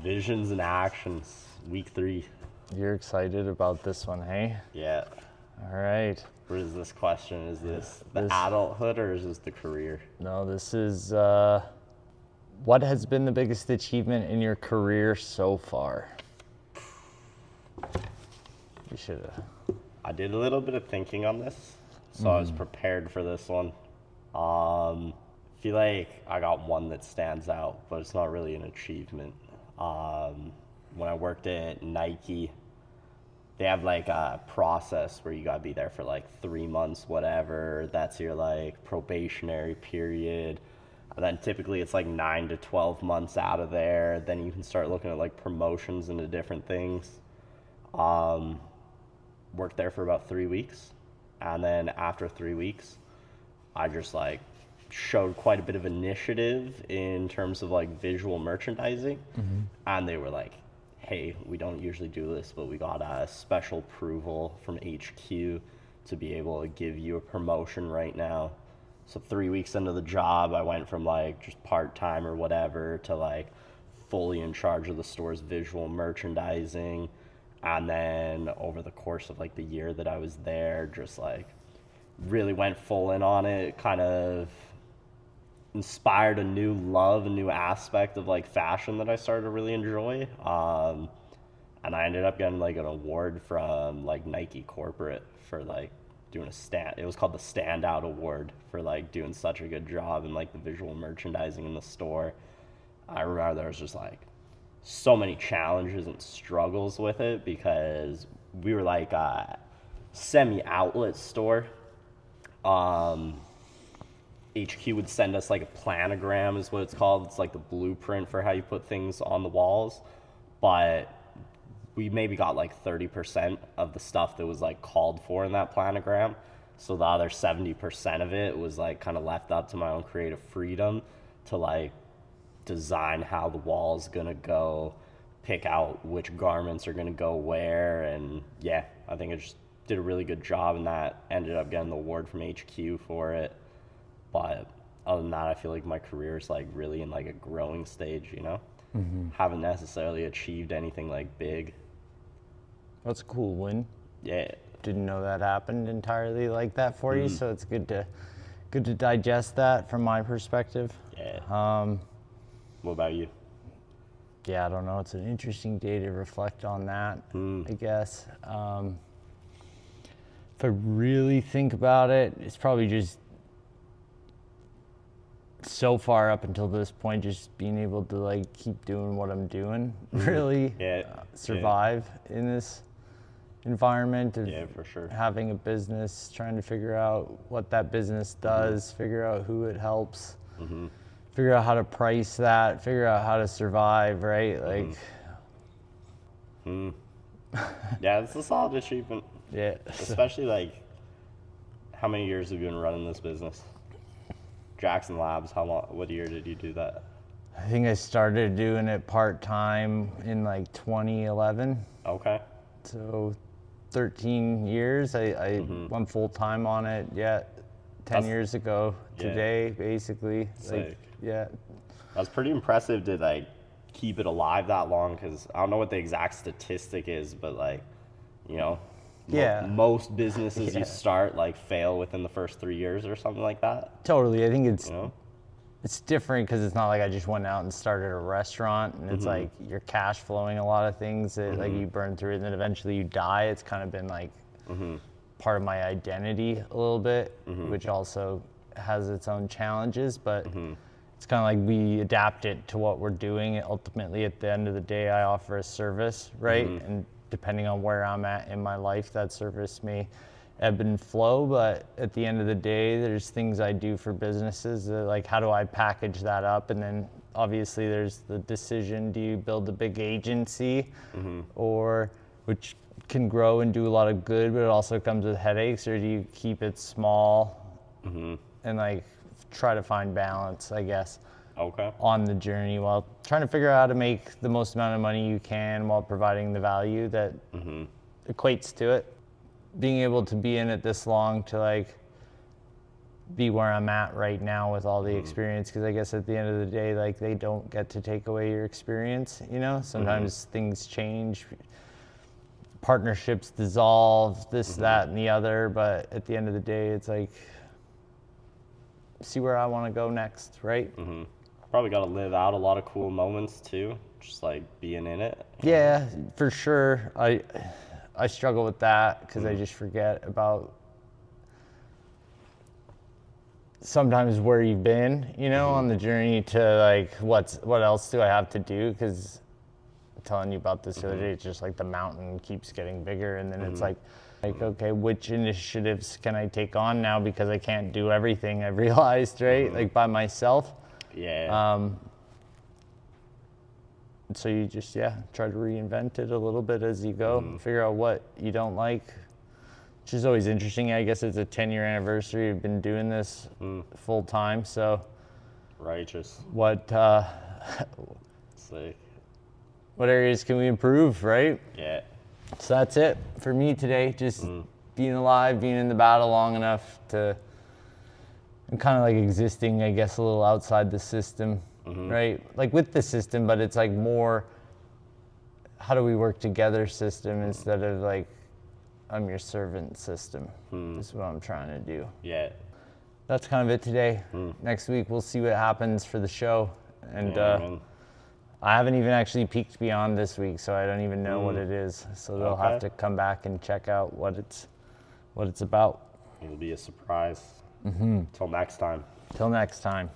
Visions and actions, week 3. You're excited about this one, hey? Yeah. All right. What is this question? Is this the This- adulthood or is this the career? No, this is what has been the biggest achievement in your career so far? You should have. I did a little bit of thinking on this, so I was prepared for this one. Feel like I got one that stands out, but it's not really an achievement. When I worked at Nike, they have like a process where you gotta be there for like 3 months, whatever. That's your like probationary period. And then typically it's like 9 to 12 months out of there. Then you can start looking at like promotions into different things. Worked there for about 3 weeks. And then after 3 weeks, I just like showed quite a bit of initiative in terms of like visual merchandising. And they were like, hey, we don't usually do this, but we got a special approval from HQ to be able to give you a promotion right now. So 3 weeks into the job, I went from like just part-time or whatever to like fully in charge of the store's visual merchandising. And then over the course of like the year that I was there, just like really went full in on it, kind of inspired a new love, a new aspect of like fashion that I started to really enjoy. And I ended up getting like an award from like Nike corporate for like doing it was called the Standout Award for like doing such a good job in like the visual merchandising in the store. I remember there was just like so many challenges and struggles with it because we were like a semi-outlet store. HQ would send us like a planogram is what it's called. It's like the blueprint for how you put things on the walls. But we maybe got like 30% of the stuff that was like called for in that planogram. So the other 70% of it was like kind of left up to my own creative freedom to like design how the wall's gonna go, pick out which garments are gonna go where. And yeah, I think I just did a really good job, and that ended up getting the award from HQ for it. But other than that, I feel like my career is like really in like a growing stage, you know? Haven't necessarily achieved anything like big. That's a cool win. Yeah. Didn't know that happened entirely like that for you, so it's good to digest that from my perspective. Yeah. What about you? Yeah, I don't know. It's an interesting day to reflect on that, I guess. If I really think about it, it's probably just so far up until this point, just being able to like keep doing what I'm doing, really survive in this environment of for sure. having a business, trying to figure out what that business does, figure out who it helps, figure out how to price that, figure out how to survive, right? Like, Yeah, it's a solid achievement. yeah. Especially like, how many years have you been running this business? JAXONLABS, how long? What year did you do that? I think I started doing it part-time in like 2011. Okay. So 13 years. I went full-time on it, 10 years ago today, basically. Sick. Like, yeah. That's pretty impressive to like keep it alive that long, because I don't know what the exact statistic is, but like, you know, most businesses you start like fail within the first 3 years or something like that. Totally. I think it's You know? it's different because it's not like I just went out and started a restaurant, and it's like you're cash flowing a lot of things that like you burn through and then eventually you die. It's kind of been like part of my identity a little bit, which also has its own challenges, but it's kind of like we adapt it to what we're doing. Ultimately, at the end of the day, I offer a service, right? And depending on where I'm at in my life, that service may ebb and flow, but at the end of the day, there's things I do for businesses that, like, how do I package that up? And then obviously there's the decision, do you build a big agency or which can grow and do a lot of good, but it also comes with headaches, or do you keep it small and like try to find balance, I guess, on the journey while trying to figure out how to make the most amount of money you can while providing the value that equates to it. Being able to be in it this long to like be where I'm at right now with all the experience, because I guess at the end of the day, like, they don't get to take away your experience, you know? Sometimes things change, partnerships dissolve, this, that, and the other, but at the end of the day, it's like, see where I want to go next, right? Probably got to live out a lot of cool moments too, just like being in it. Yeah, for sure. I struggle with that because I just forget about sometimes where you've been, you know, on the journey to like what else do I have to do? Because I'm telling you about this the other day, it's just like the mountain keeps getting bigger, and then it's like okay, which initiatives can I take on now, because I can't do everything, I've realized, right? Like by myself. Yeah. So you just, try to reinvent it a little bit as you go, figure out what you don't like, which is always interesting. I guess it's a 10-year anniversary. We've been doing this full time. So Righteous. what Sick. what areas can we improve, right? Yeah. So that's it for me today. Just being alive, being in the battle long enough to, and kind of like existing, I guess, a little outside the system. Right? Like with the system, but it's like more, how do we work together system instead of like, I'm your servant system. This is what I'm trying to do. Yeah. That's kind of it today. Next week, we'll see what happens for the show. And I haven't even actually peeked beyond this week, so I don't even know what it is. So they'll have to come back and check out what it's about. It'll be a surprise. Till next time. Till next time.